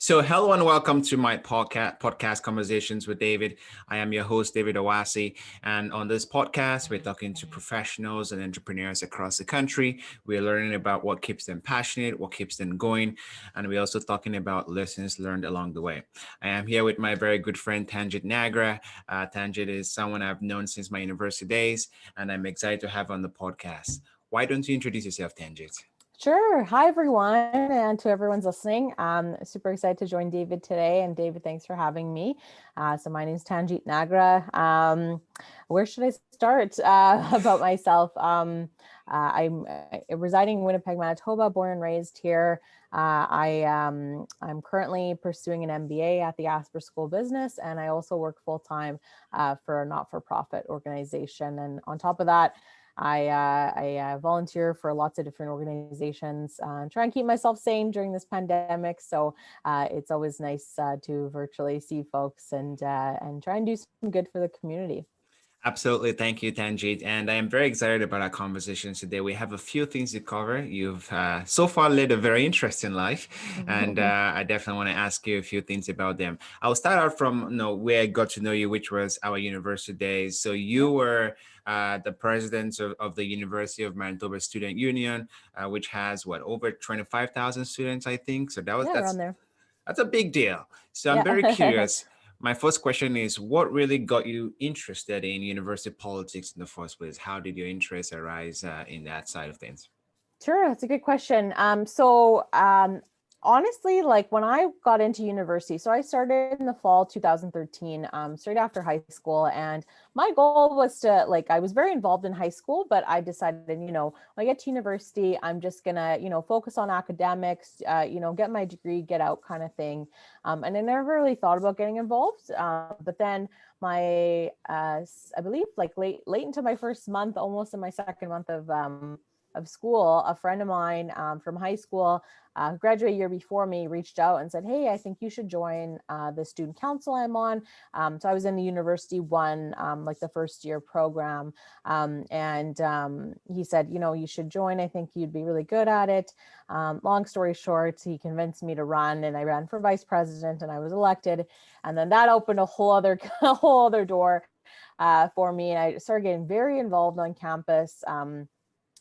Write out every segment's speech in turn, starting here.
So, hello and welcome to my podcast Conversations with David. I am your host, David Owasi. And on this podcast, we're talking to professionals and entrepreneurs across the country. We're learning about what keeps them passionate, what keeps them going. And we're also talking about lessons learned along the way. I am here with my very good friend, Tanjit Nagra. Tanjit is someone I've known since my university days, and I'm excited to have on the podcast. Why don't you introduce yourself, Tanjit? Sure. Hi, everyone, and to everyone's listening. Super excited to join David today. And David, thanks for having me. So my name is Tanjit Nagra. Where should I start about myself? I'm residing in Winnipeg, Manitoba, born and raised here. I'm currently pursuing an MBA at the Asper School of Business, and I also work full-time for a not-for-profit organization. And on top of that, I volunteer for lots of different organizations, try and keep myself sane during this pandemic. So it's always nice to virtually see folks and try and do some good for the community. Absolutely. Thank you, Tanjit. And I am very excited about our conversation today. We have a few things to cover. You've so far led a very interesting life, and I definitely want to ask you a few things about them. I'll start out from where I got to know you, which was our university days. So you were the president of the University of Manitoba Student Union, which has over 25,000 students, I think. So Around there. that's a big deal. So I'm very curious. My first question is, what really got you interested in university politics in the first place? How did your interest arise in that side of things? Sure, that's a good question. Honestly, like when I got into university, so I started in the fall 2013, straight after high school, and my goal was to I was very involved in high school, but I decided, when I get to university, I'm just gonna, focus on academics, get my degree, get out kind of thing. And I never really thought about getting involved. But then I believe late into my first month, almost in my second month of school, a friend of mine from high school, graduate year before me, reached out and said, "Hey, I think you should join the student council I'm on." So I was in the University One, the first year program. And he said, you should join. I think you'd be really good at it. Long story short, he convinced me to run, and I ran for vice president, and I was elected. And then that opened a whole other door for me. And I started getting very involved on campus.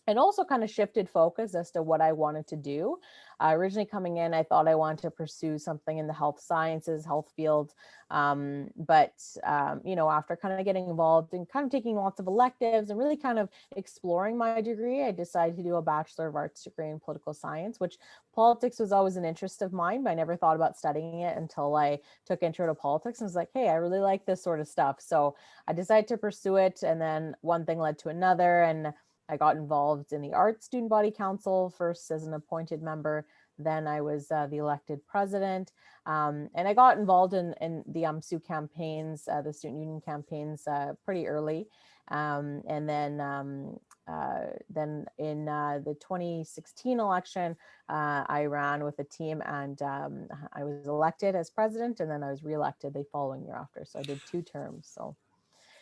And also kind of shifted focus as to what I wanted to do. Originally coming in, I thought I wanted to pursue something in the health sciences, health field. But after kind of getting involved and kind of taking lots of electives and really kind of exploring my degree, I decided to do a Bachelor of Arts degree in political science, which politics was always an interest of mine, but I never thought about studying it until I took intro to politics and was like, hey, I really like this sort of stuff. So I decided to pursue it. And then one thing led to another. And I got involved in the Art Student Body Council, first as an appointed member, then I was the elected president. And I got involved in the UMSU campaigns, the student union campaigns pretty early. And then in the 2016 election, I ran with a team, and I was elected as president, and then I was reelected the following year after. So I did 2 terms. So.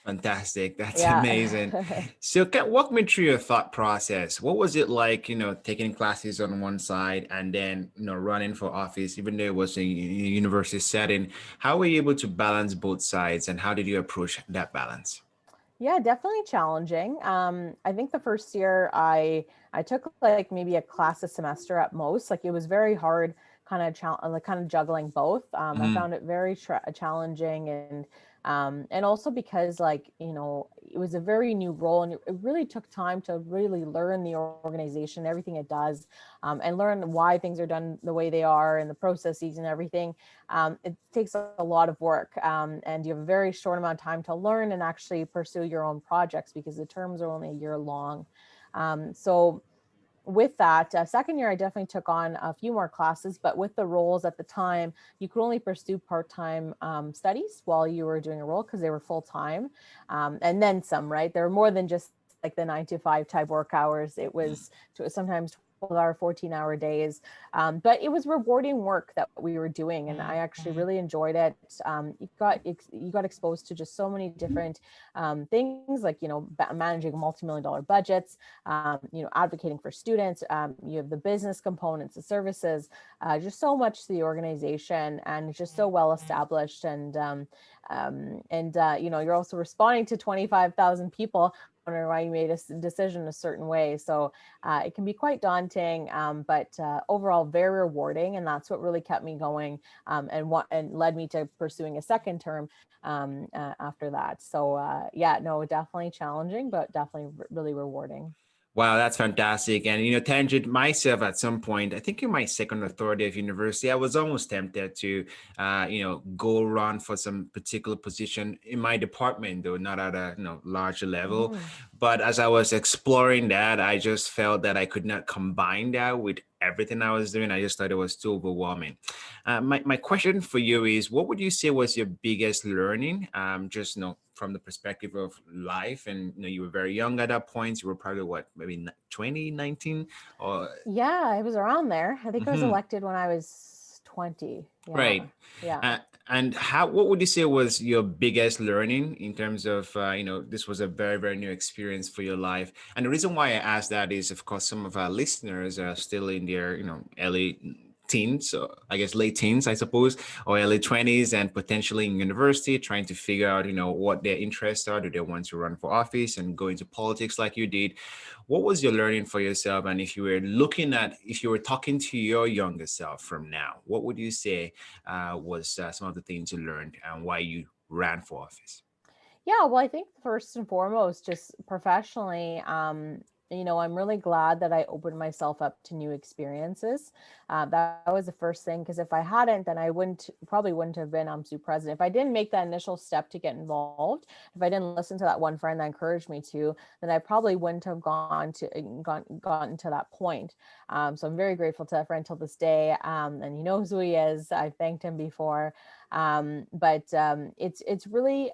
Fantastic. That's amazing. So walk me through your thought process. What was it like, taking classes on one side and then, running for office, even though it was a university setting? How were you able to balance both sides, and how did you approach that balance? Yeah, definitely challenging. I think the first year I took maybe a class a semester at most. It was very hard, kind of juggling both. I found it very challenging, and also because it was a very new role, and it really took time to really learn the organization, everything it does, and learn why things are done the way they are and the processes and everything. It takes a lot of work, and you have a very short amount of time to learn and actually pursue your own projects because the terms are only a year long. So with that, second year, I definitely took on a few more classes, but with the roles at the time, you could only pursue part-time studies while you were doing a role because they were full-time, and then some, right? There were more than just the 9 to 5 type work hours. It was sometimes 12-hour, 14-hour days. But it was rewarding work that we were doing, and I actually really enjoyed it. You got exposed to just so many different things, like, managing multi-million-dollar budgets, advocating for students. You have the business components, the services, just so much to the organization, and it's just so well established. You're also responding to 25,000 people wondering why you made a decision a certain way. So it can be quite daunting, but overall very rewarding. And that's what really kept me going, and led me to pursuing a second term after that. So definitely challenging, but definitely really rewarding. Wow, that's fantastic. And, Tanjit, myself at some point, I think in my second or third year of university, I was almost tempted to, go run for some particular position in my department, though not at a, larger level. Mm. But as I was exploring that, I just felt that I could not combine that with everything I was doing. I just thought it was too overwhelming. My question for you is, what would you say was your biggest learning? Just, from the perspective of life, and you were very young at that point. You were probably what, maybe 2019 or Yeah, I was around there. I think I was Mhm. elected when I was 20. Yeah. Right. Yeah. And what would you say was your biggest learning in terms of, this was a very, very new experience for your life? And the reason why I ask that is, of course, some of our listeners are still in their, early teens, so I guess late teens, I suppose, or early 20s, and potentially in university, trying to figure out, what their interests are. Do they want to run for office and go into politics like you did? What was your learning for yourself? And if you were talking to your younger self from now, what would you say was some of the things you learned and why you ran for office? Yeah, well, I think first and foremost, just professionally, I'm really glad that I opened myself up to new experiences. That was the first thing, because if I hadn't, then I probably wouldn't have been UMSU president. If I didn't make that initial step to get involved, if I didn't listen to that one friend that encouraged me to, then I probably wouldn't have gotten to that point. So I'm very grateful to that friend till this day. And he knows who he is. I've thanked him before. It's really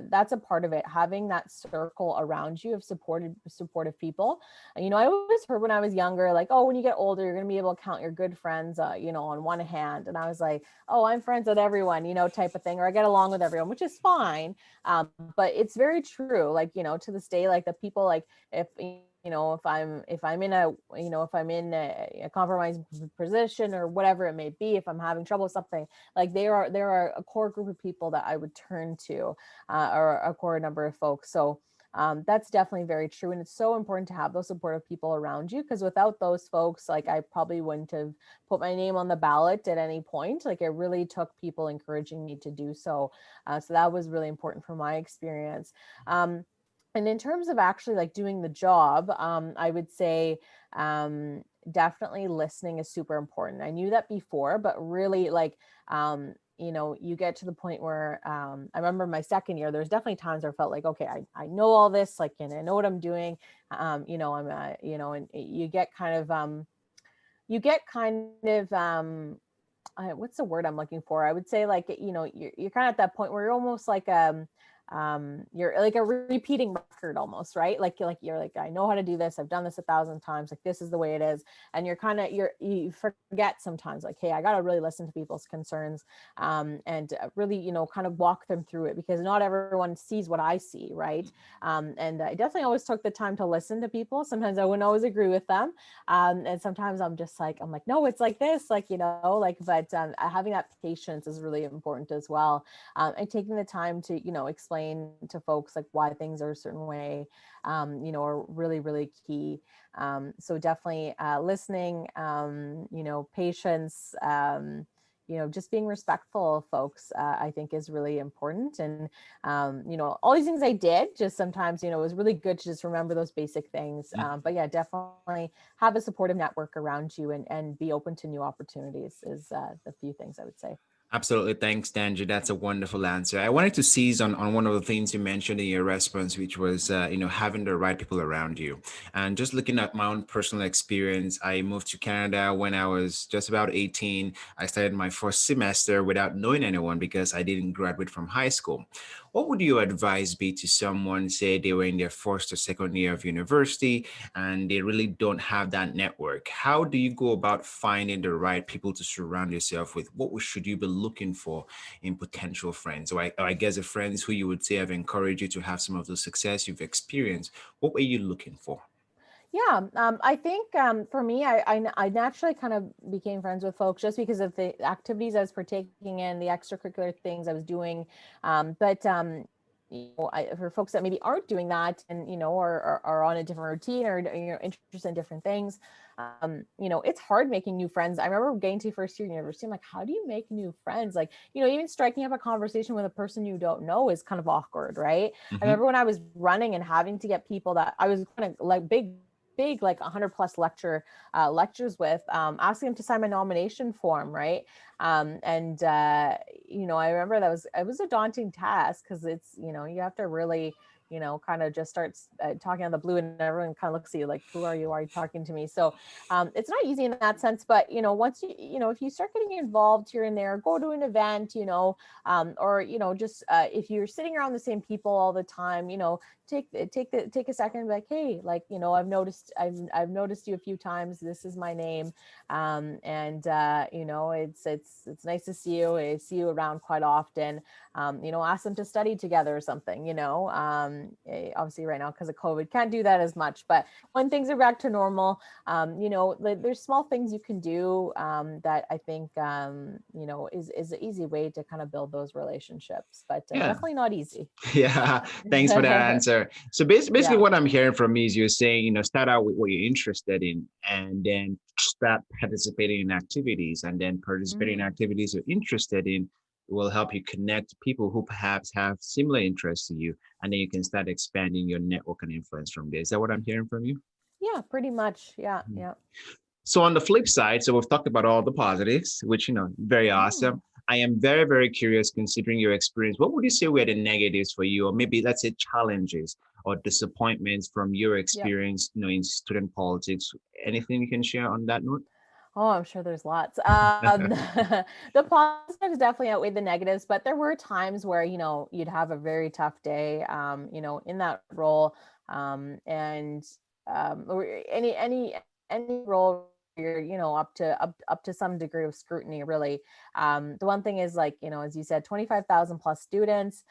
that's a part of it, having that circle around you of supportive people. I always heard when I was younger, like, oh, when you get older, you're going to be able to count your good friends on one hand. And I was like, oh, I'm friends with everyone, type of thing, or I get along with everyone, which is fine. But it's very true, like, to this day, like the people, like if if I'm in a compromised position or whatever it may be, if I'm having trouble with something, like there are a core group of people that I would turn to, or a core number of folks. So that's definitely very true. And it's so important to have those supportive people around you, because without those folks, like I probably wouldn't have put my name on the ballot at any point. Like it really took people encouraging me to do so. So that was really important for my experience. And in terms of actually like doing the job, I would say definitely listening is super important. I knew that before, but really like, you get to the point where I remember my second year, there's definitely times where I felt like, okay, I know all this, like, and I know what I'm doing. I'm, and you get kind of, what's the word I'm looking for? I would say like, you're kind of at that point where you're almost like, you're like a repeating record almost, right? You're like, I know how to do this. I've done this 1,000 times. Like, this is the way it is. And you forget sometimes, like, hey, I got to really listen to people's concerns, and really, kind of walk them through it, because not everyone sees what I see. Right. And I definitely always took the time to listen to people. Sometimes I wouldn't always agree with them. And sometimes I'm like, no, it's like this, but having that patience is really important as well. And taking the time to, explain to folks like why things are a certain way, are really, really key. So definitely listening, patience, just being respectful of folks, I think is really important. And, all these things I did, just sometimes, it was really good to just remember those basic things. But yeah, definitely have a supportive network around you, and be open to new opportunities is the few things I would say. Absolutely. Thanks, Tanjit. That's a wonderful answer. I wanted to seize on one of the things you mentioned in your response, which was, having the right people around you. And just looking at my own personal experience, I moved to Canada when I was just about 18. I started my first semester without knowing anyone because I didn't graduate from high school. What would your advice be to someone, say they were in their first or second year of university and they really don't have that network? How do you go about finding the right people to surround yourself with? What should you be looking for in potential friends? Or I guess the friends who you would say have encouraged you to have some of the success you've experienced. What were you looking for? Yeah, I think for me, I naturally kind of became friends with folks just because of the activities I was partaking in, the extracurricular things I was doing. But for folks that maybe aren't doing that and are on a different routine or interested in different things, it's hard making new friends. I remember getting to first year university. I'm like, how do you make new friends? Like, even striking up a conversation with a person you don't know is kind of awkward, right? I Hmm. remember when I was running and having to get people that I was kind of like big like 100 plus lectures with, asking them to sign my nomination form, right? And I remember it was a daunting task because it's you have to really kind of just start talking on the blue, and everyone kind of looks at you like, who are you? Why are you talking to me? So it's not easy in that sense, but once if you start getting involved here and there, go to an event, or just if you're sitting around the same people all the time, take a second and be like, hey, like, I've noticed you a few times. This is my name. And it's nice to see you. I see you around quite often. Ask them to study together or something, obviously right now because of COVID can't do that as much, but when things are back to normal, there's small things you can do, that I think, is an easy way to kind of build those relationships, but Yeah. definitely not easy. Yeah, thanks for that answer. So basically, Yeah. what I'm hearing from you is you're saying, start out with what you're interested in and then start participating in activities, and then participating in Mhm. activities you're interested in will help you connect to people who perhaps have similar interests to you. And then you can start expanding your network and influence from there. Is that what I'm hearing from you? Yeah, pretty much. Yeah. Mhm. Yeah. So on the flip side, so we've talked about all the positives, which, very Mhm. awesome. I am very, very curious considering your experience. What would you say were the negatives for you, or maybe let's say challenges or disappointments from your Yep. experience, in student politics? Anything you can share on that note? Oh, I'm sure there's lots. The positives definitely outweigh the negatives, but there were times where, you'd have a very tough day, in that role. And or any role where you're, up to some degree of scrutiny, really. The one thing is, like, as you said, 25,000 plus students.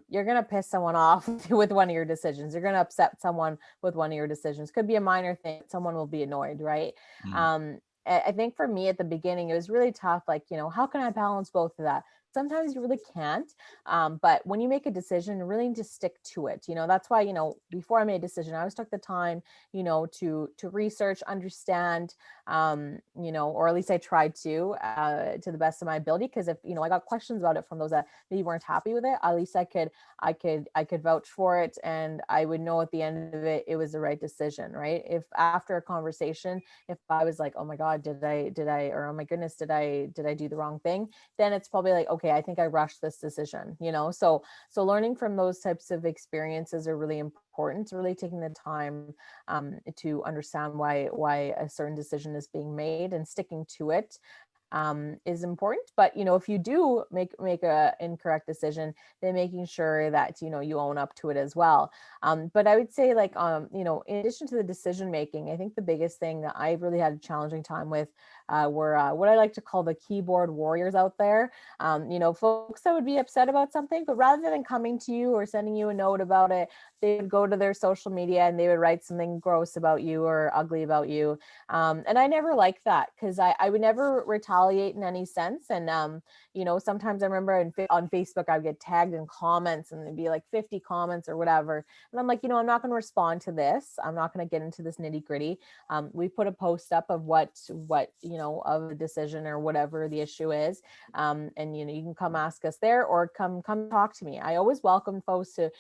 You're going to piss someone off with one of your decisions. You're going to upset someone with one of your decisions. Could be a minor thing. Someone will be annoyed, right? Mm. I think for me at the beginning, it was really tough. Like, how can I balance both of that? Sometimes you really can't. But when you make a decision, you really need to stick to it. That's why, before I made a decision, I always took the time, to research, understand, or at least I tried to the best of my ability. Because if, I got questions about it from those that maybe weren't happy with it, at least I could vouch for it, and I would know at the end of it, it was the right decision, right? If after a conversation, if I was like, oh my God, did I, or oh my goodness, did I do the wrong thing? Then it's probably like, okay, I think I rushed this decision, so learning from those types of experiences are really important, really taking the time, to understand why a certain decision is being made and sticking to it, is important. But if you do make a incorrect decision, then making sure that you own up to it as well. But I would say, like, in addition to the decision making, I think the biggest thing that I really had a challenging time with, were, what I like to call the keyboard warriors out there. Folks that would be upset about something, but rather than coming to you or sending you a note about it, they would go to their social media and they would write something gross about you or ugly about you. And I never liked that, because I would never retaliate in any sense. And, sometimes I remember on Facebook, I would get tagged in comments and there'd be like 50 comments or whatever. And I'm like, I'm not going to respond to this. I'm not going to get into this nitty gritty. We put a post up of what, of a decision or whatever the issue is. And, you can come ask us there, or come talk to me. I always welcome folks to,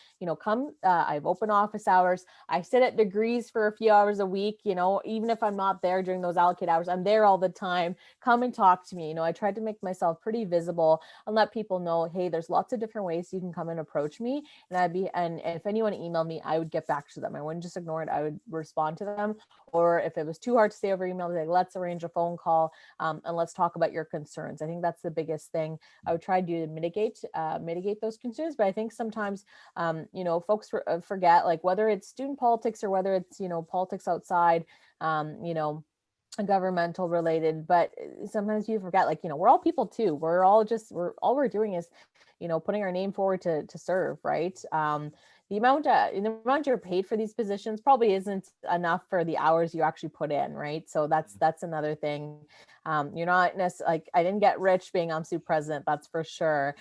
come, I have open office hours. I sit at degrees for a few hours a week, even if I'm not there during those allocated hours, I'm there all the time. Come and talk talk to me. I tried to make myself pretty visible and let people know, hey, there's lots of different ways you can come and approach me. And if anyone emailed me, I would get back to them. I wouldn't just ignore it. I would respond to them. Or if it was too hard to say over email, like, let's arrange a phone call, and let's talk about your concerns. I think that's the biggest thing I would try to do to mitigate those concerns. But I think sometimes, folks forget, like, whether it's student politics or whether it's, politics outside, governmental related, but sometimes you forget, like, we're all people too. All we're doing is, putting our name forward to serve, right? The amount you're paid for these positions probably isn't enough for the hours you actually put in, right? So that's another thing. You're not necessarily, like, I didn't get rich being UMSU president, that's for sure.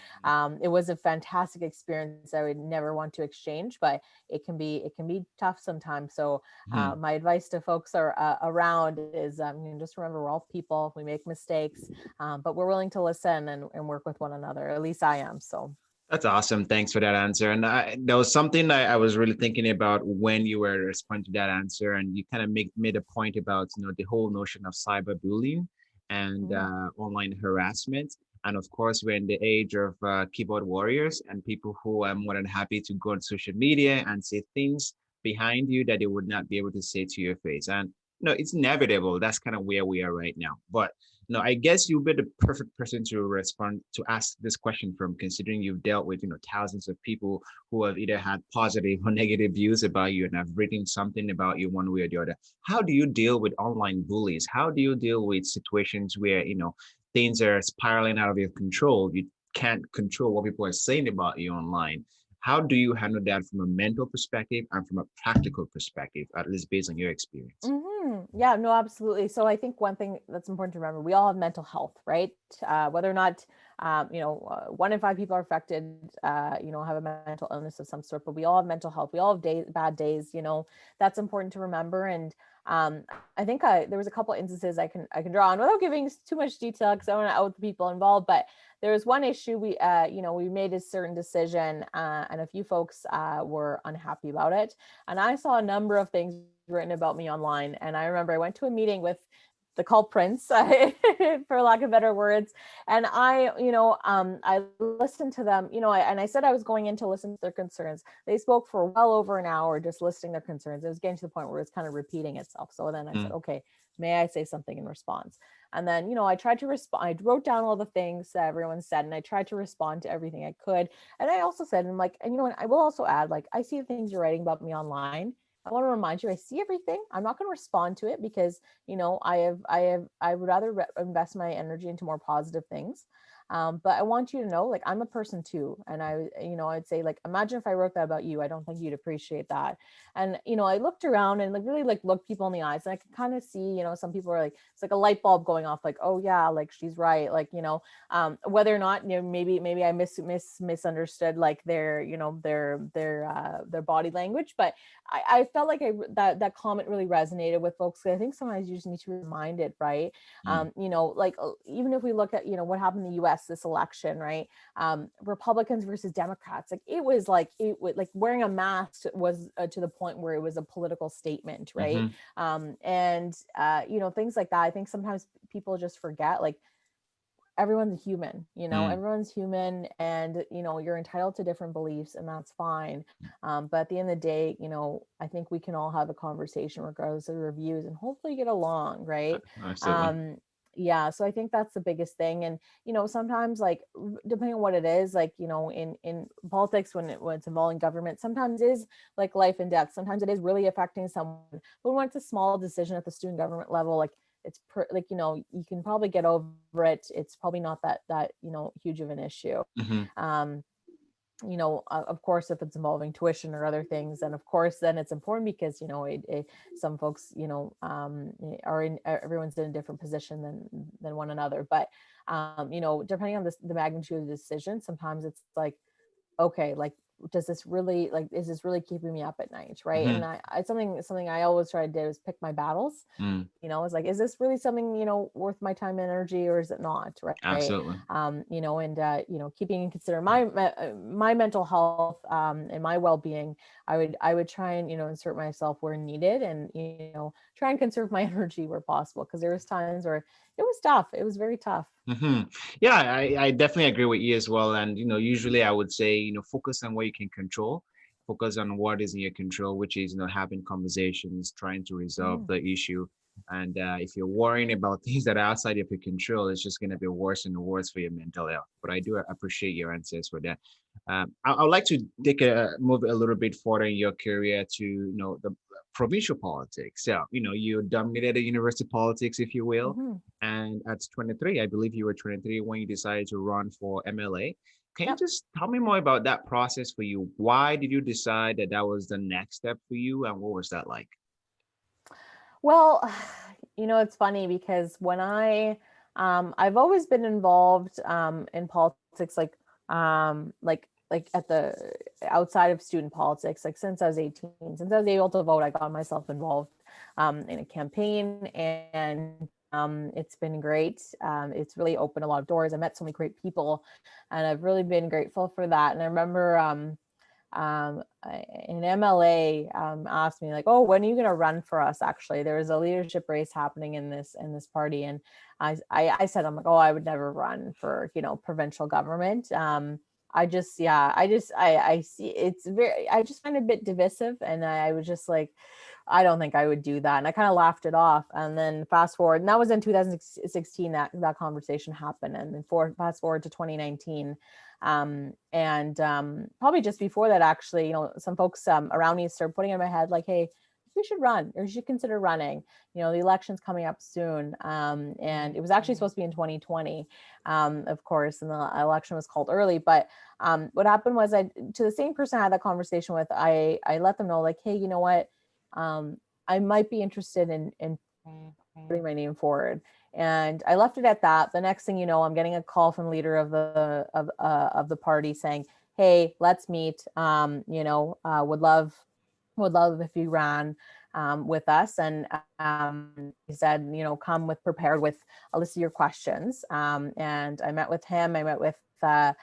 It was a fantastic experience. I would never want to exchange, but it can be tough sometimes. So my advice to folks around is, just remember, we're all people, we make mistakes, but we're willing to listen and work with one another. At least I am. So. That's awesome. Thanks for that answer. And there was something that I was really thinking about when you were responding to that answer, and you kind of made a point about, the whole notion of cyberbullying and online harassment. And of course, we're in the age of keyboard warriors and people who are more than happy to go on social media and say things behind you that they would not be able to say to your face. And it's inevitable. That's kind of where we are right now. But no, I guess you'll be the perfect person to respond to ask this question from, considering you've dealt with, thousands of people who have either had positive or negative views about you and have written something about you one way or the other. How do you deal with online bullies? How do you deal with situations where, things are spiraling out of your control? You can't control what people are saying about you online. How do you handle that from a mental perspective and from a practical perspective, at least based on your experience? Yeah, no, absolutely. So I think one thing that's important to remember, we all have mental health, right? Whether or not, 1 in 5 people are affected, have a mental illness of some sort, but we all have mental health. We all have bad days, that's important to remember. And I think there was a couple of instances I can draw on without giving too much detail, because I want to out the people involved. But there was one issue we made a certain decision, and a few folks were unhappy about it. And I saw a number of things written about me online. And I remember I went to a meeting with the culprits, for lack of better words. And I listened to them, and I said I was going in to listen to their concerns. They spoke for well over an hour, just listing their concerns. It was getting to the point where it's kind of repeating itself. So then I said, okay, may I say something in response? And then, I tried to respond. I wrote down all the things that everyone said, and I tried to respond to everything I could. And I also said, and I will also add, like, I see the things you're writing about me online. I want to remind you, I see everything. I'm not going to respond to it because, I would rather invest my energy into more positive things. But I want you to know, like, I'm a person too. And I'd say, like, imagine if I wrote that about you, I don't think you'd appreciate that. And, I looked around and, like, really, like, looked people in the eyes, and I could kind of see, some people are like, it's like a light bulb going off, like, oh yeah, like, she's right. Like, whether or not, maybe I misunderstood, like, their body language, but I felt like that comment really resonated with folks. I think sometimes you just need to be reminded, right? Like, even if we look at, what happened in the US this election, right? Republicans versus Democrats, like, it was like wearing a mask was to the point where it was a political statement, right? And things like that. I think sometimes people just forget, like, everyone's human, everyone's human, and you're entitled to different beliefs, and that's fine. But at the end of the day, I think we can all have a conversation regardless of the views and hopefully get along, right? Absolutely. Yeah, so I think that's the biggest thing. And sometimes, like, depending on what it is, like, in politics, when it's involving government, sometimes it is like life and death. Sometimes it is really affecting someone. But when it's a small decision at the student government level, like, you can probably get over it. It's probably not that huge of an issue. Of course, if it's involving tuition or other things, then of course, then it's important, because some folks are in, everyone's in a different position than one another. But depending on the magnitude of the decision, sometimes it's like, okay, like, does this really, like, is this really keeping me up at night? Right. Mm-hmm. And something I always try to do is pick my battles. Mm, It's like, is this really something, worth my time and energy, or is it not? Right. absolutely. Keeping in consider my mental health, and my well-being, I would try and, insert myself where needed, and, try and conserve my energy where possible. Cause there was times where it was tough. It was very tough. Hmm. Yeah, I definitely agree with you as well. And, usually I would say, focus on what you can control, focus on what is in your control, which is, having conversations, trying to resolve Mm. the issue. And if you're worrying about things that are outside of your control, it's just going to be worse and worse for your mental health. But I do appreciate your answers for that. I would like to move a little bit further in your career to, the provincial politics. So, you dominated the university politics, if you will. Hmm. And at 23, I believe you were 23 when you decided to run for MLA. Can you Yep. just tell me more about that process for you? Why did you decide that that was the next step for you, and what was that like? Well, it's funny because when I've always been involved in politics, like at the outside of student politics, like since I was 18, since I was able to vote, I got myself involved in a campaign, and it's been great. It's really opened a lot of doors. I met so many great people, and I've really been grateful for that. And I remember an MLA asked me, like, "Oh, when are you going to run for us?" Actually, there was a leadership race happening in this party, and I said, "I'm like, oh, I would never run for provincial government." I see it's very, I just find it a bit divisive, and I was just like, I don't think I would do that. And I kind of laughed it off. And then fast forward, and that was in 2016 that conversation happened. And then fast forward to 2019. And probably just before that, actually, some folks around me started putting in my head, like, hey, you should run, or you should consider running. The election's coming up soon. And it was actually supposed to be in 2020, of course, and the election was called early. But what happened was, to the same person I had that conversation with, I let them know, like, hey, you know what? I might be interested in putting my name forward. And I left it at that. The next thing you know, I'm getting a call from the leader of the party saying, hey, let's meet. Would love if you ran with us. And he said, come prepared with a list of your questions. And I met with him. I met with a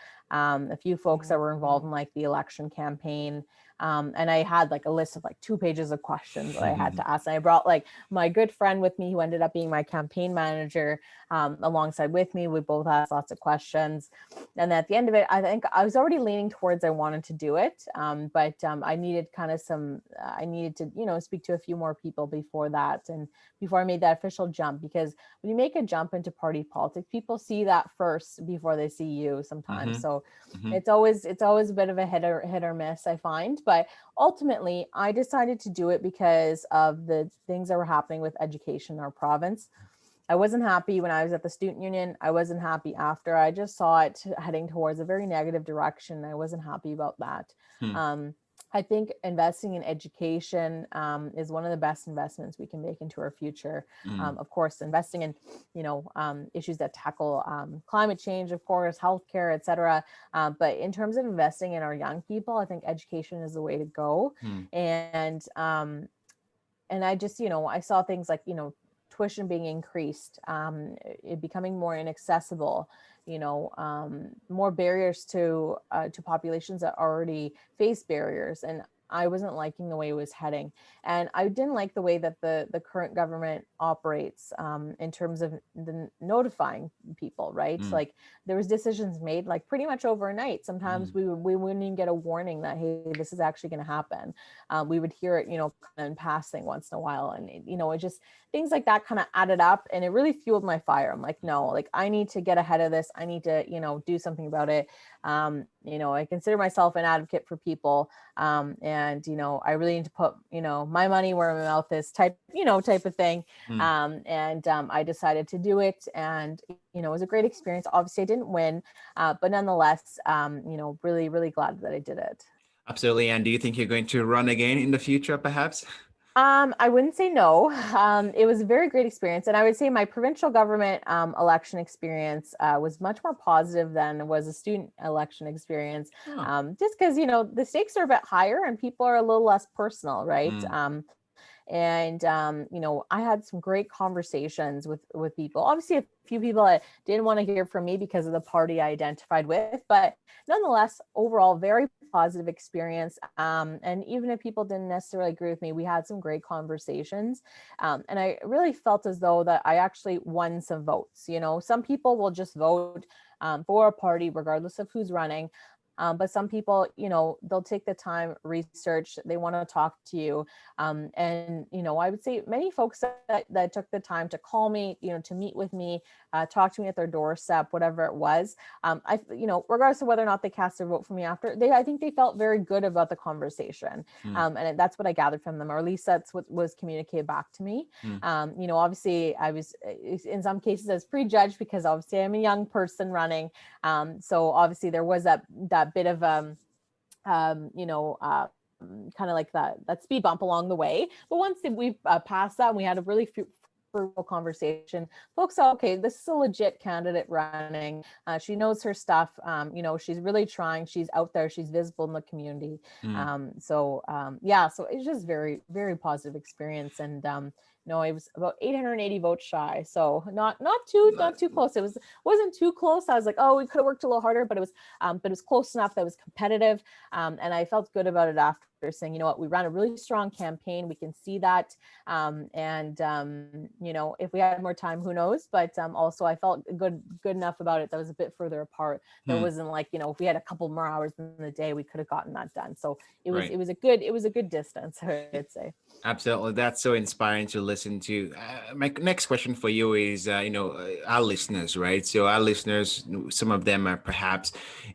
few folks that were involved in like the election campaign. And I had like a list of like 2 pages of questions that I had to ask. And I brought like my good friend with me, who ended up being my campaign manager, alongside with me. We both asked lots of questions. And at the end of it, I think I was already leaning towards I wanted to do it. But I needed I needed to, speak to a few more people before that. And before I made that official jump, because when you make a jump into party politics, people see that first before they see you sometimes. So it's always a bit of a hit or miss, I find. But ultimately, I decided to do it because of the things that were happening with education in our province. I wasn't happy when I was at the student union. I wasn't happy after. I just saw it heading towards a very negative direction. I wasn't happy about that. I think investing in education is one of the best investments we can make into our future. Of course, investing in, issues that tackle climate change, of course, healthcare, et cetera. But in terms of investing in our young people, I think education is the way to go. And I just, I saw things like, tuition being increased, it becoming more inaccessible, more barriers to populations that already face barriers. And I wasn't liking the way it was heading. And I didn't like the way that the current government operates in terms of the notifying people, right? Like there was decisions made like pretty much overnight. Sometimes we wouldn't even get a warning that, hey, this is actually going to happen. We would hear it, kind of in passing once in a while. And, it just, things like that kind of added up, and it really fueled my fire. I'm like, no, like I need to get ahead of this. I need to, do something about it. I consider myself an advocate for people. And, I really need to put, my money where my mouth is type of thing. I decided to do it, and, it was a great experience. Obviously I didn't win, but nonetheless, really, really glad that I did it. Absolutely. And do you think you're going to run again in the future, perhaps? I wouldn't say no. It was a very great experience. And I would say my provincial government election experience was much more positive than was a student election experience. Oh. Just because, the stakes are a bit higher and people are a little less personal, right? Mm. And I had some great conversations with people. Obviously, a few people that didn't want to hear from me because of the party I identified with, but nonetheless, overall, very positive experience. And even if people didn't necessarily agree with me, we had some great conversations. And I really felt as though that I actually won some votes. Some people will just vote for a party regardless of who's running. But some people, they'll take the time, research, they want to talk to you. And, I would say many folks that took the time to call me, to meet with me, talk to me at their doorstep, whatever it was. Regardless of whether or not they cast their vote for me after, I think they felt very good about the conversation. Mm. And that's what I gathered from them, or at least that's what was communicated back to me. Mm. Obviously I was in some cases as prejudged because obviously I'm a young person running. So obviously there was that bit of kind of like that speed bump along the way. But once we passed that, and we had a really fruitful conversation. Folks saw, okay, this is a legit candidate running. She knows her stuff. She's really trying. She's out there. She's visible in the community. Mm. So it's just very, very positive experience. And it was about 880 votes shy. So not too close. Wasn't too close. I was like, oh, we could have worked a little harder, but it was close enough that it was competitive. And I felt good about it after, saying, you know what, we ran a really strong campaign. We can see that. If we had more time, who knows? But also I felt good enough about it that was a bit further apart. There wasn't like, if we had a couple more hours in the day, we could have gotten that done. So it was a good distance, I'd say. Absolutely. That's so inspiring to listen to. My next question for you is, our listeners, right? So our listeners, some of them are perhaps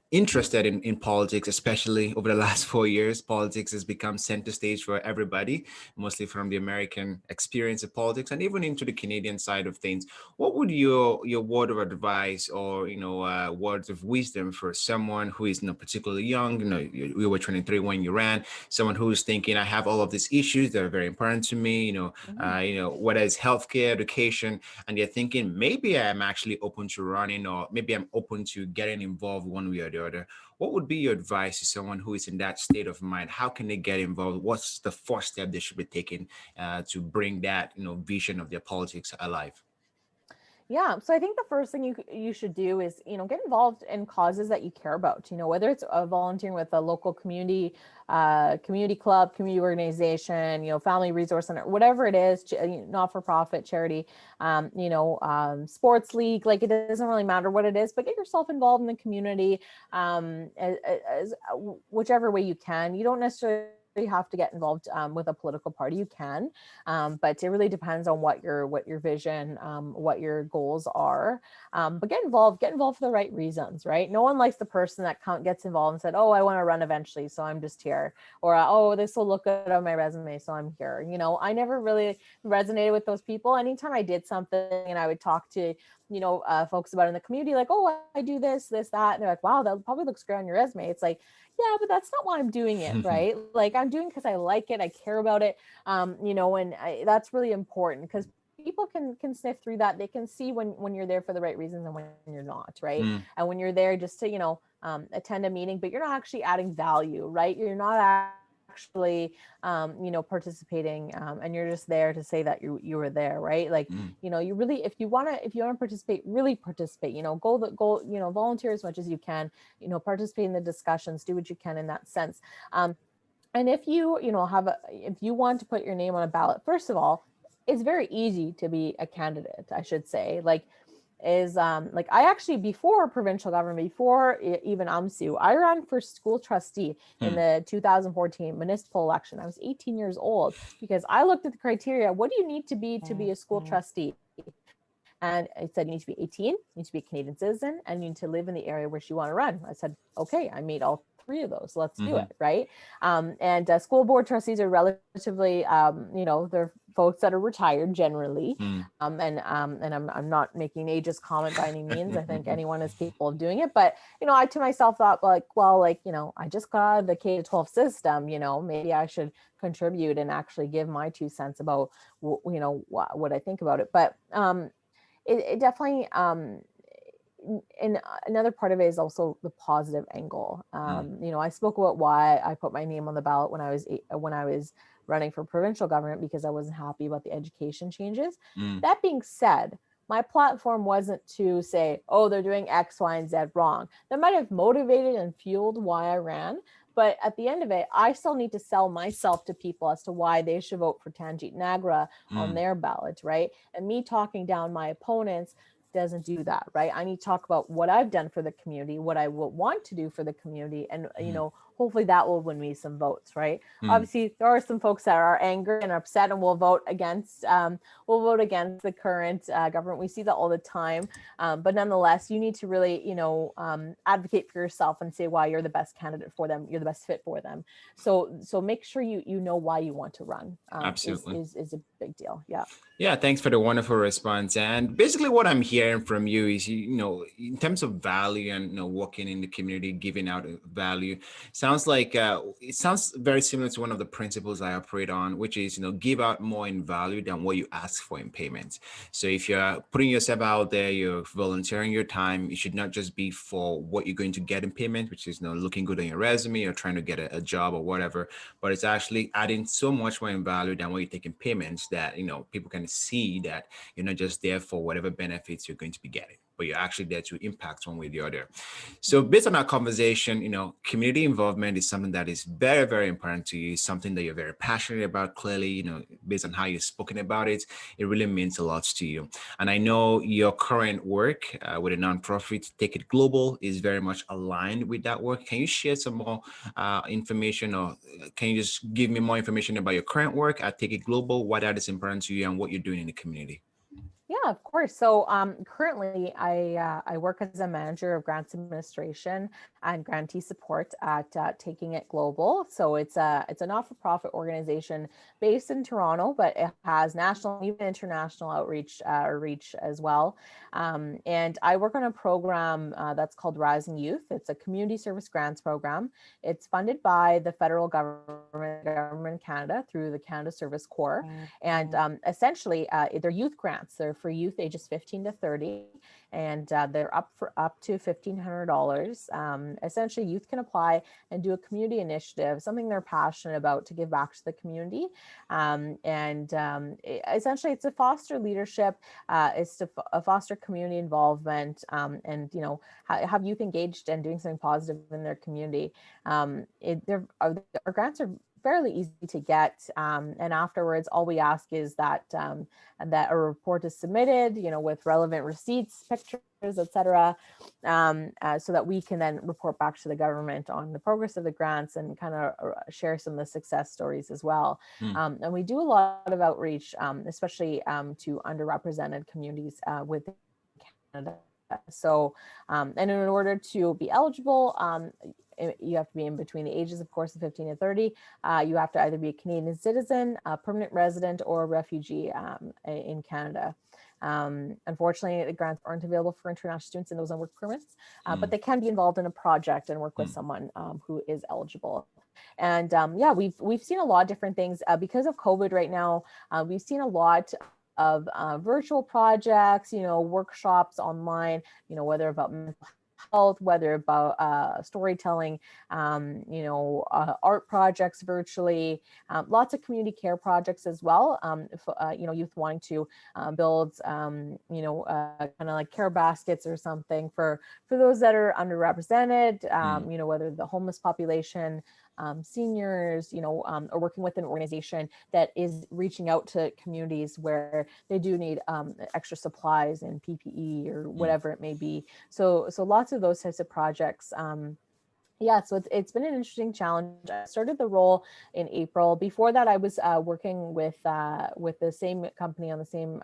interested in politics, especially over the last 4 years. Politics has become center stage for everybody, mostly from the American experience of politics and even into the Canadian side of things. What would your word of advice or, words of wisdom for someone who is particularly young? You were 23 when you ran. Someone who's thinking, I have all of these issues that are very important to me, whether it's healthcare, education, and they're thinking maybe I'm actually open to running, or maybe I'm open to getting involved one way or the other. What would be your advice to someone who is in that state of mind? How can they get involved? What's the first step they should be taking to bring that, vision of their politics alive? Yeah. So I think the first thing you should do is, get involved in causes that you care about, whether it's volunteering with a local community club, community organization, family resource center, whatever it is, not-for-profit charity, sports league, like it doesn't really matter what it is, but get yourself involved in the community, as whichever way you can. You don't necessarily have to get involved with a political party. You can, but it really depends on what your vision, what your goals are. But get involved for the right reasons, right? No one likes the person that gets involved and said, "Oh, I want to run eventually, so I'm just here," or "Oh, this will look good on my resume, so I'm here." I never really resonated with those people. Anytime I did something and I would talk to folks about it in the community, like, "Oh, I do this, that," and they're like, "Wow, that probably looks great on your resume." It's like, yeah, but that's not why I'm doing it, right? Like I'm doing because I like it, I care about it, that's really important because people can sniff through that. They can see when you're there for the right reasons and when you're not, right? Mm. And when you're there just to attend a meeting, but you're not actually adding value, right? You're not actually participating, and you're just there to say that you were there, right? Like Mm. you really, if you want to participate, really participate. Go volunteer as much as you can. Participate in the discussions, do what you can in that sense. And if you if you want to put your name on a ballot, first of all, it's very easy to be a candidate, I should say. Like I actually, before provincial government, before even UMSU, I ran for school trustee in the 2014 municipal election. I was 18 years old because I looked at the criteria. What do you need to be a school trustee? And it said, you need to be 18, you need to be a Canadian citizen, and you need to live in the area which you want to run. I said, okay, I meet all three of those. Let's do it, right? And school board trustees are relatively, they're folks that are retired generally. And I'm not making an ageist comment by any means. I think anyone is capable of doing it. But, I to myself thought like, well, I just got the K-12 system, maybe I should contribute and actually give my 2 cents about, what I think about it. But it definitely, and another part of it is also the positive angle. I spoke about why I put my name on the ballot when I was running for provincial government, because I wasn't happy about the education changes. That being said, my platform wasn't to say, oh, they're doing X, Y, and Z wrong. That might have motivated and fueled why I ran. But at the end of it, I still need to sell myself to people as to why they should vote for Tanjit Nagra on their ballot, right? And me talking down my opponents doesn't do that, right? I need to talk about what I've done for the community, what I will want to do for the community, and hopefully that will win me some votes, right? Obviously, there are some folks that are angry and upset and will vote against the current government. We see that all the time, but nonetheless, you need to really, advocate for yourself and say why you're the best candidate for them, you're the best fit for them. So make sure you know why you want to run. Absolutely. Is a big deal. Yeah. Yeah, thanks for the wonderful response. And basically, what I'm hearing from you is, in terms of value and working in the community, giving out value, sounds like it sounds very similar to one of the principles I operate on, which is give out more in value than what you ask for in payment. So if you're putting yourself out there, you're volunteering your time, it should not just be for what you're going to get in payment, which is looking good on your resume or trying to get a job or whatever, but it's actually adding so much more in value than what you take in payments that people can see that you're not just there for whatever benefits you're going to be getting, but you're actually there to impact one way or the other. So based on our conversation, community involvement is something that is very, very important to you, something that you're very passionate about. Clearly, based on how you've spoken about it, it really means a lot to you. And I know your current work with a nonprofit, Take It Global, is very much aligned with that work. Can you share some more information, or can you just give me more information about your current work at Take It Global, why that is important to you and what you're doing in the community? Yeah, of course. So currently, I work as a manager of Grants Administration and Grantee Support at Taking It Global. So it's a not-for-profit organization based in Toronto, but it has national, even international outreach reach as well. And I work on a program that's called Rising Youth. It's a community service grants program. It's funded by the federal government Canada through the Canada Service Corps, and essentially they're youth grants. They're for youth ages 15 to 30, and they're up to $1,500. Essentially, youth can apply and do a community initiative, something they're passionate about, to give back to the community. Essentially, it's to foster leadership, it's to foster community involvement, and have youth engaged and doing something positive in their community. Our grants are fairly easy to get, and afterwards all we ask is that a report is submitted, with relevant receipts, pictures, etc., so that we can then report back to the government on the progress of the grants and kind of share some of the success stories as well. And we do a lot of outreach, especially to underrepresented communities within Canada. So, and in order to be eligible, you have to be in between the ages, of course, of 15 and 30. You have to either be a Canadian citizen, a permanent resident, or a refugee in Canada. Unfortunately, the grants aren't available for international students and those on work permits, but they can be involved in a project and work with someone who is eligible. And we've seen a lot of different things because of COVID right now. We've seen a lot of virtual projects, workshops online, whether about mental health, whether about storytelling, art projects virtually, lots of community care projects as well. Youth wanting to build, kind of like care baskets or something for those that are underrepresented, whether the homeless population, seniors, or working with an organization that is reaching out to communities where they do need extra supplies and PPE or whatever it may be. So lots of those types of projects Yeah, so it's been an interesting challenge. I started the role in April. Before that, I was working with the same company on the same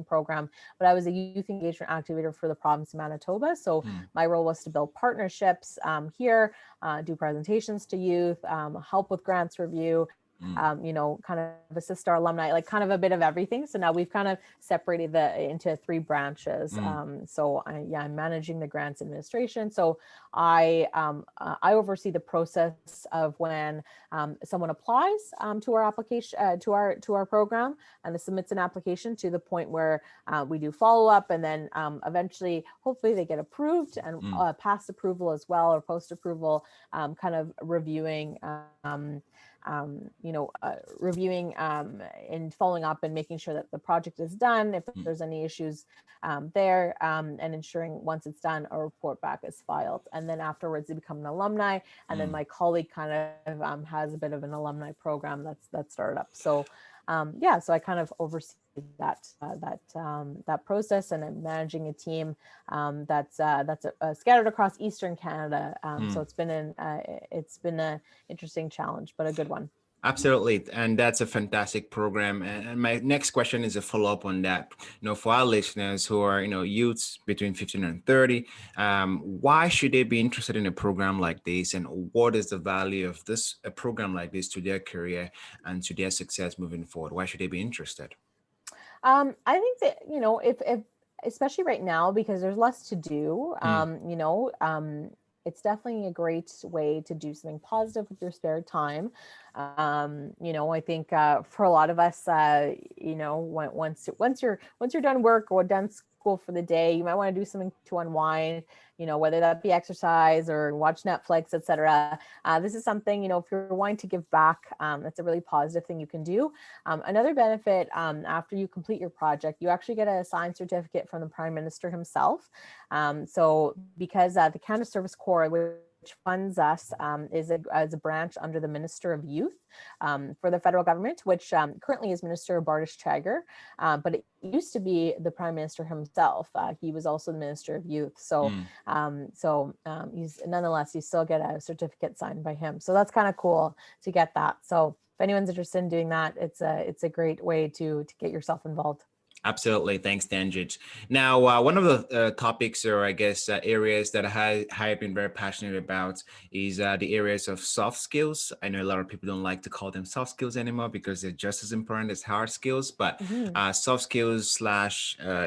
program, but I was a youth engagement activator for the province of Manitoba. So my role was to build partnerships here, do presentations to youth, help with grants review, kind of assist our alumni, like kind of a bit of everything. So now we've kind of separated into three branches. I'm managing the grants administration. So I oversee the process of when someone applies to our application to our program and submits an application to the point where we do follow up, and then eventually, hopefully, they get approved and past approval as well, or post approval, kind of reviewing. Reviewing and following up and making sure that the project is done. If there's any issues there, and ensuring once it's done, a report back is filed. And then afterwards, they become an alumni. And then my colleague kind of has a bit of an alumni program that's started up. So so I kind of oversee that process, and I'm managing a team that's scattered across Eastern Canada. So it's been an interesting challenge, but a good one. Absolutely. And that's a fantastic program. And my next question is a follow-up on that. For our listeners who are, youths between 15 and 30, why should they be interested in a program like this? And what is the value of a program like this to their career and to their success moving forward? Why should they be interested? I think that, if especially right now, because there's less to do, it's definitely a great way to do something positive with your spare time. I think for a lot of us, once you're done work or done school for the day, you might want to do something to unwind, whether that be exercise or watch Netflix, etc. This is something, if you're wanting to give back, that's a really positive thing you can do. Another benefit, after you complete your project, you actually get a signed certificate from the Prime Minister himself. So because the Canada Service Corps, which funds us, is a branch under the Minister of Youth for the federal government, which currently is Minister Bardish Chagger, but it used to be the Prime Minister himself. He was also the Minister of Youth. So he's nonetheless, you still get a certificate signed by him. So that's kind of cool to get that. So if anyone's interested in doing that, it's a great way to get yourself involved. Absolutely. Thanks, Tanjit. Now, one of the topics, or I guess areas that I have been very passionate about is the areas of soft skills. I know a lot of people don't like to call them soft skills anymore because they're just as important as hard skills, but soft skills /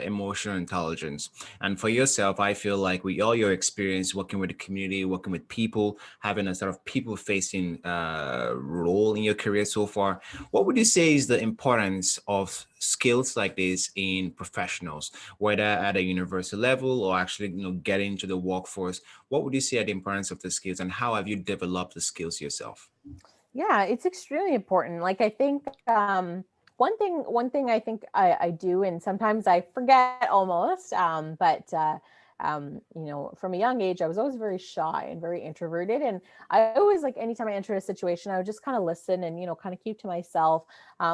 emotional intelligence. And for yourself, I feel like with all your experience working with the community, working with people, having a sort of people-facing role in your career so far, what would you say is the importance of skills like this in professionals, whether at a university level or actually, getting into the workforce? What would you say are the importance of the skills, and how have you developed the skills yourself? Yeah, it's extremely important. Like, I think one thing I think I do, and sometimes I forget almost, from a young age, I was always very shy and very introverted. And I always, like, anytime I enter a situation, I would just kind of listen and, kind of keep to myself,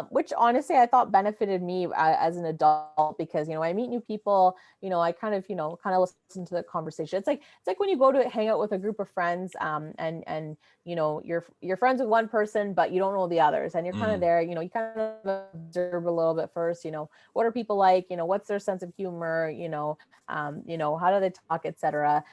which honestly, I thought benefited me as an adult, because, I meet new people, I kind of listen to the conversation. It's like when you go to hang out with a group of friends, and you're friends with one person, but you don't know the others, and you're kind of there, you kind of observe a little bit first, what are people like, what's their sense of humor, how do they talk, etc.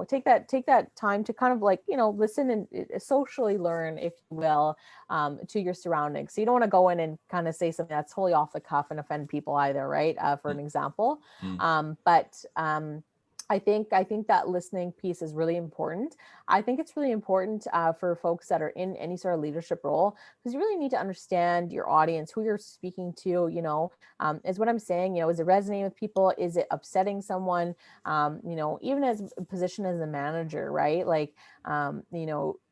Take that time to kind of, like, listen and socially learn, if you will, to your surroundings. So you don't want to go in and kind of say something that's totally off the cuff and offend people either, right? For an example. I think that listening piece is really important. I think it's really important for folks that are in any sort of leadership role, because you really need to understand your audience, who you're speaking to, is what I'm saying, is it resonating with people? Is it upsetting someone? Even as a position as a manager, right? Like,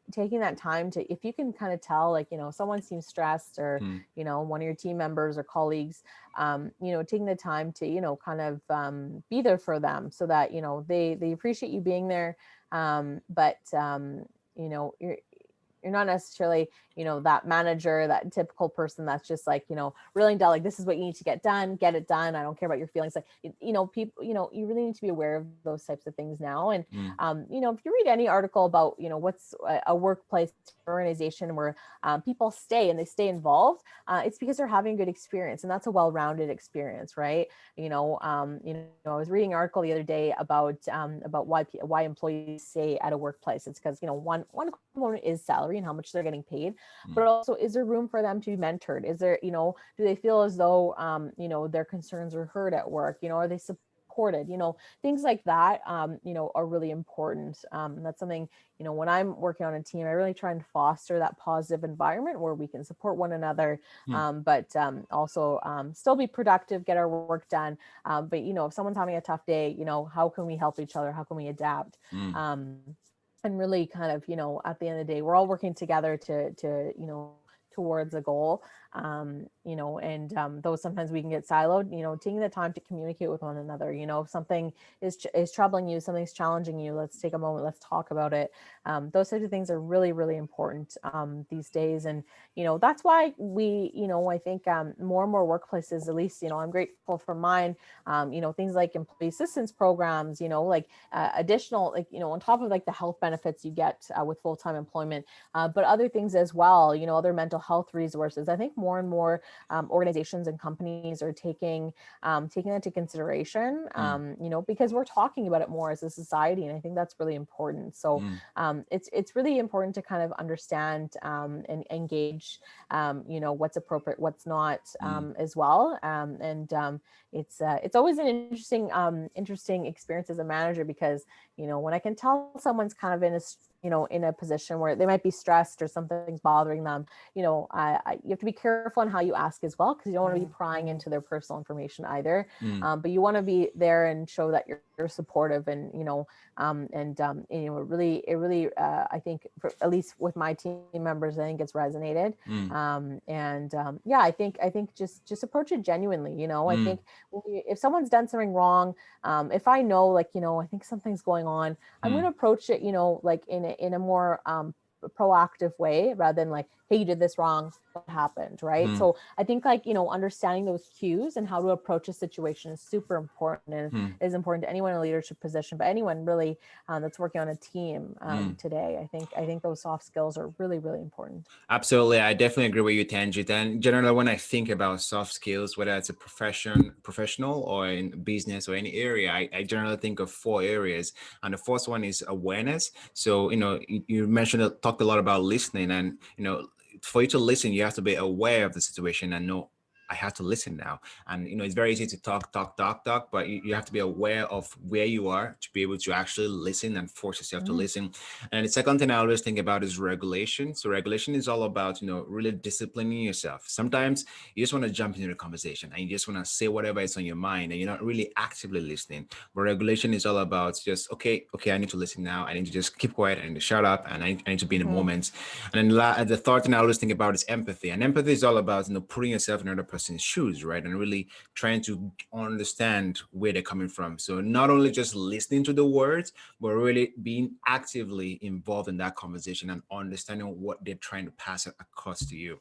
taking that time to, if you can kind of tell, like, someone seems stressed, or, one of your team members or colleagues, taking the time to, kind of be there for them, so that, they appreciate you being there. You're you're not necessarily, that manager, that typical person that's just like, really down, like, this is what you need to get it done. I don't care about your feelings. Like, people, you really need to be aware of those types of things now. And, if you read any article about, what's a workplace organization where people stay and they stay involved, it's because they're having a good experience, and that's a well-rounded experience, right? I was reading an article the other day about why employees stay at a workplace. It's because, one component is salary and how much they're getting paid, but also, is there room for them to be mentored? Is there, do they feel as though, their concerns are heard at work? Are they supported? Things like that, are really important. That's something, when I'm working on a team, I really try and foster that positive environment where we can support one another, but also still be productive, get our work done. But, if someone's having a tough day, how can we help each other? How can we adapt? And really kind of, at the end of the day, we're all working together to towards a goal. Though sometimes we can get siloed, taking the time to communicate with one another, if something is troubling you, something's challenging you, let's take a moment, let's talk about it. Those types of things are really, really important these days. And, that's why we, I think more and more workplaces, at least, I'm grateful for mine, things like employee assistance programs, additional, on top of like the health benefits you get with full-time employment, but other things as well, other mental health resources. I think more and more organizations and companies are taking that into consideration, because we're talking about it more as a society, and I think that's really important. So it's really important to kind of understand and engage, what's appropriate, what's not, as well. It's always an interesting experience as a manager, because when I can tell someone's kind of in a position where they might be stressed or something's bothering them, you have to be careful on how you ask as well, because you don't want to be prying into their personal information either. But you want to be there and show that you're supportive, and it really I think, at least with my team members, I think it's resonated. I think just approach it genuinely. I think if someone's done something wrong, if I know, like, I think something's going on, I'm going to approach it, like in a more proactive way, rather than like, hey, you did this wrong, what happened, right? So I think, like, understanding those cues and how to approach a situation is super important, and is important to anyone in a leadership position, but anyone really that's working on a team today. I think those soft skills are really, really important. Absolutely. I definitely agree with you, Tanjit. And generally, when I think about soft skills, whether it's a professional or in business or any area, I generally think of 4 areas. And the first one is awareness. So, you talked a lot about listening, and, for you to listen, you have to be aware of the situation and know, I have to listen now. And, it's very easy to talk, but you have to be aware of where you are to be able to actually listen and force yourself to listen. And the second thing I always think about is regulation. So regulation is all about, really disciplining yourself. Sometimes you just want to jump into the conversation and you just want to say whatever is on your mind, and you're not really actively listening. But regulation is all about just, okay, I need to listen now. I need to just keep quiet and shut up, and I need to be in the moment. And then the third thing I always think about is empathy. And empathy is all about, putting yourself in another person's shoes, right? And really trying to understand where they're coming from. So not only just listening to the words, but really being actively involved in that conversation and understanding what they're trying to pass across to you.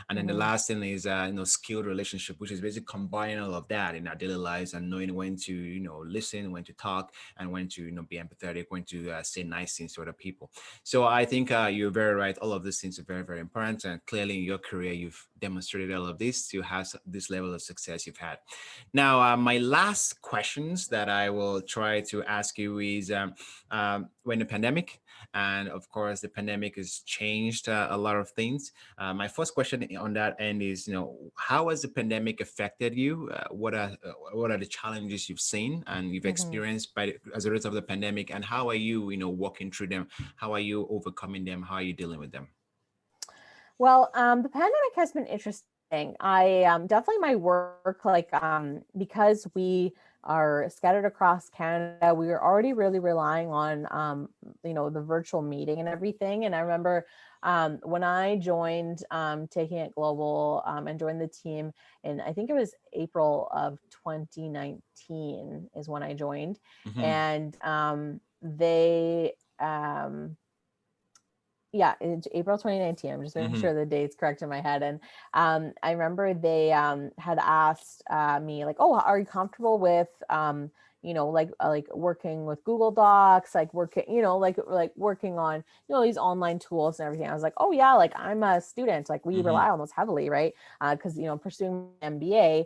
And then the last thing is, skilled relationship, which is basically combining all of that in our daily lives and knowing when to, listen, when to talk, and when to, be empathetic, when to say nice things to other people. So I think you're very right. All of these things are very, very important. And clearly in your career, you've demonstrated all of this to have this level of success you've had. Now, my last questions that I will try to ask you is, when the pandemic, and of course the pandemic has changed a lot of things. My first question on that end is, how has the pandemic affected you? What are the challenges you've seen and you've experienced as a result of the pandemic, and how are you, walking through them? How are you overcoming them? How are you dealing with them? Well, the pandemic has been interesting. I definitely my work, like, because we are scattered across Canada, we were already really relying on, the virtual meeting and everything. And I remember when I joined Taking It Global and joined the team, and I think it was April of 2019 is when I joined. And they yeah, it's April 2019. I'm just making Mm-hmm. sure the date's correct in my head. And I remember they had asked me like, oh, are you comfortable with like working with Google Docs, like working, like working on, these online tools and everything. I was like, oh yeah, like I'm a student, like we Mm-hmm. rely on those heavily, right? Because pursuing MBA,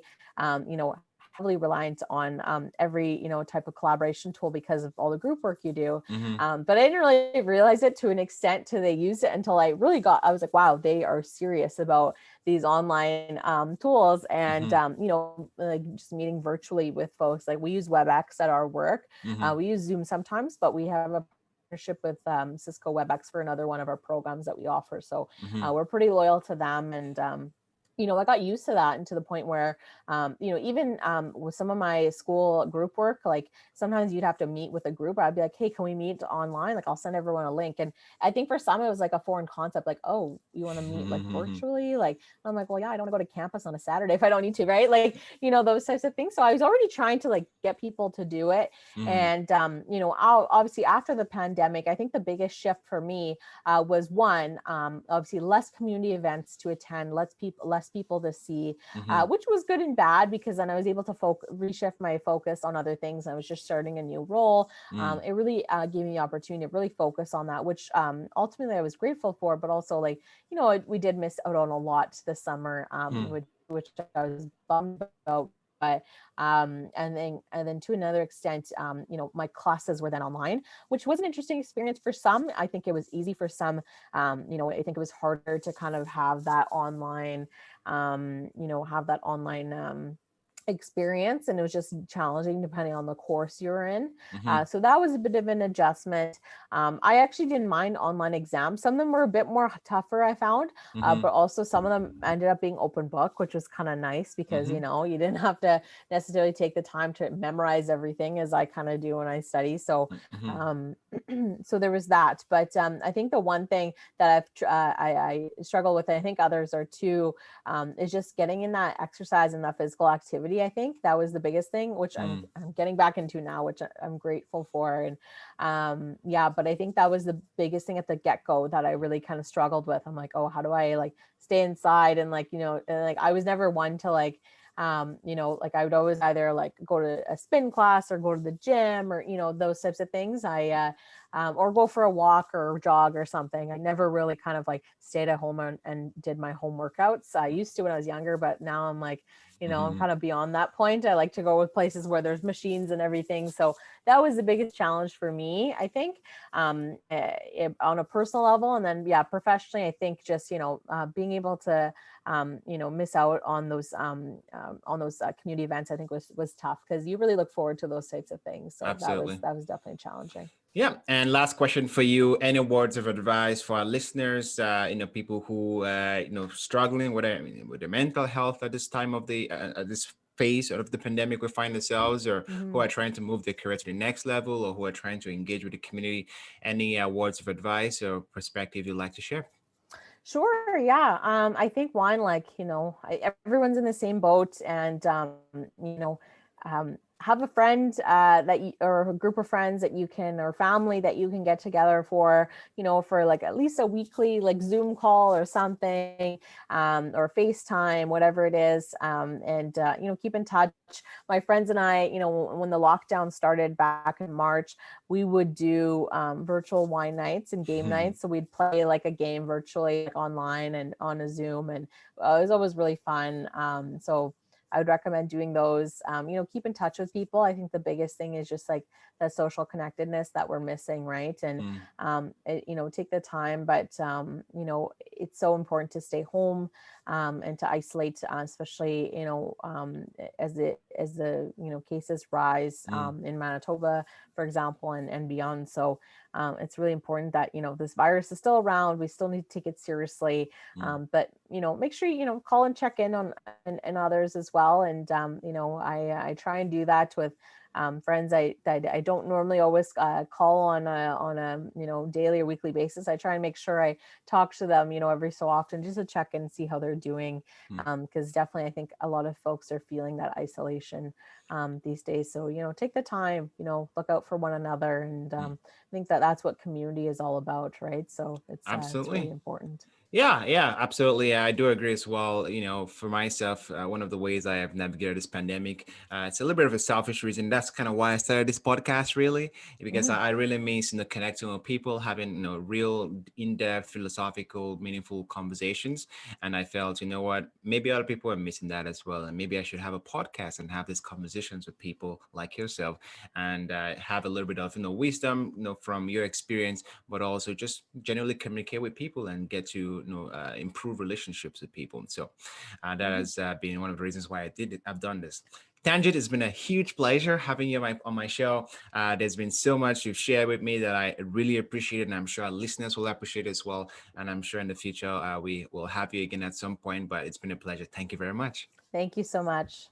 heavily reliant on every type of collaboration tool because of all the group work you do. Mm-hmm. But I didn't really realize it to an extent till they used it until I was like, wow, they are serious about these online tools. And Mm-hmm. like just meeting virtually with folks. Like we use WebEx at our work. Mm-hmm. We use Zoom sometimes, but we have a partnership with Cisco WebEx for another one of our programs that we offer. So Mm-hmm. we're pretty loyal to them. And I got used to that, and to the point where, even with some of my school group work, like sometimes you'd have to meet with a group. I'd be like, hey, can we meet online? Like I'll send everyone a link. And I think for some, it was like a foreign concept, like, oh, you want to meet like Mm-hmm. virtually? Like, I'm like, well, yeah, I don't want to go to campus on a Saturday if I don't need to, right? Like, those types of things. So I was already trying to like get people to do it. Mm-hmm. And, obviously after the pandemic, I think the biggest shift for me was one, obviously less community events to attend, less people to see, Mm-hmm. which was good and bad, because then I was able to reshift my focus on other things. I was just starting a new role. It really gave me the opportunity to really focus on that, which ultimately I was grateful for, but also like, we did miss out on a lot this summer, which I was bummed about. But and then to another extent, my classes were then online, which was an interesting experience for some. I think it was easy for some. I think it was harder to kind of have that online, experience, and it was just challenging depending on the course you're in. Mm-hmm. So that was a bit of an adjustment. I actually didn't mind online exams. Some of them were a bit more tougher, I found, Mm-hmm. but also some of them ended up being open book, which was kind of nice, because Mm-hmm. you didn't have to necessarily take the time to memorize everything as I kind of do when I study. So Mm-hmm. so there was that. But I think the one thing that I struggle with, and I think others are too, is just getting in that exercise and that physical activity. I think that was the biggest thing, which I'm getting back into now, which I'm grateful for. And but I think that was the biggest thing at the get-go that I really kind of struggled with. I'm like, oh, how do I like stay inside? And like, and like I was never one to like, like I would always either like go to a spin class or go to the gym, or those types of things. Or go for a walk or jog or something. I never really kind of like stayed at home and did my home workouts. I used to when I was younger, but now I'm like, I'm Mm-hmm. kind of beyond that point. I like to go with places where there's machines and everything. So that was the biggest challenge for me, I think, on a personal level. And then, yeah, professionally, I think just, being able to, miss out on those community events, I think was tough, because you really look forward to those types of things. So Absolutely. that was definitely challenging. Yeah. And last question for you: any words of advice for our listeners? People who struggling with their mental health at this time of the at this phase of the pandemic we find ourselves, or who Mm-hmm. are trying to move their career to the next level, or who are trying to engage with the community. Any words of advice or perspective you'd like to share? Sure. Yeah. I think one, like, everyone's in the same boat, and, have a friend or a group of friends that you can, or family that you can get together for, for like at least a weekly like Zoom call or something, or FaceTime, whatever it is. And keep in touch. My friends and I, when the lockdown started back in March, we would do virtual wine nights and game nights. So we'd play like a game virtually, like online and on a Zoom, and it was always really fun. So I would recommend doing those. Keep in touch with people. I think the biggest thing is just like the social connectedness that we're missing, right? And take the time, but it's so important to stay home, and to isolate, especially as the cases rise in Manitoba, for example, and beyond. So it's really important that this virus is still around. We still need to take it seriously, but make sure call and check in on and others as well. And I try and do that with friends I don't normally always call on a daily or weekly basis. I try and make sure I talk to them every so often, just to check and see how they're doing, because definitely I think a lot of folks are feeling that isolation these days. So, take the time, look out for one another. And Mm. I think that that's what community is all about, right? So it's really Absolutely. important. Yeah, absolutely. I do agree as well. For myself, one of the ways I have navigated this pandemic, it's a little bit of a selfish reason. That's kind of why I started this podcast, really, because Mhm. I really miss, connecting with people, having, real in-depth, philosophical, meaningful conversations. And I felt, maybe other people are missing that as well. And maybe I should have a podcast and have these conversations with people like yourself and have a little bit of, wisdom, from your experience, but also just generally communicate with people and get to improve relationships with people. So that Mhm. has been one of the reasons why I've done this. Tanjit, it's been a huge pleasure having you on my show. There's been so much you've shared with me that I really appreciate it, and I'm sure our listeners will appreciate it as well. And I'm sure in the future we will have you again at some point. But it's been a pleasure. Thank you very much. Thank you so much.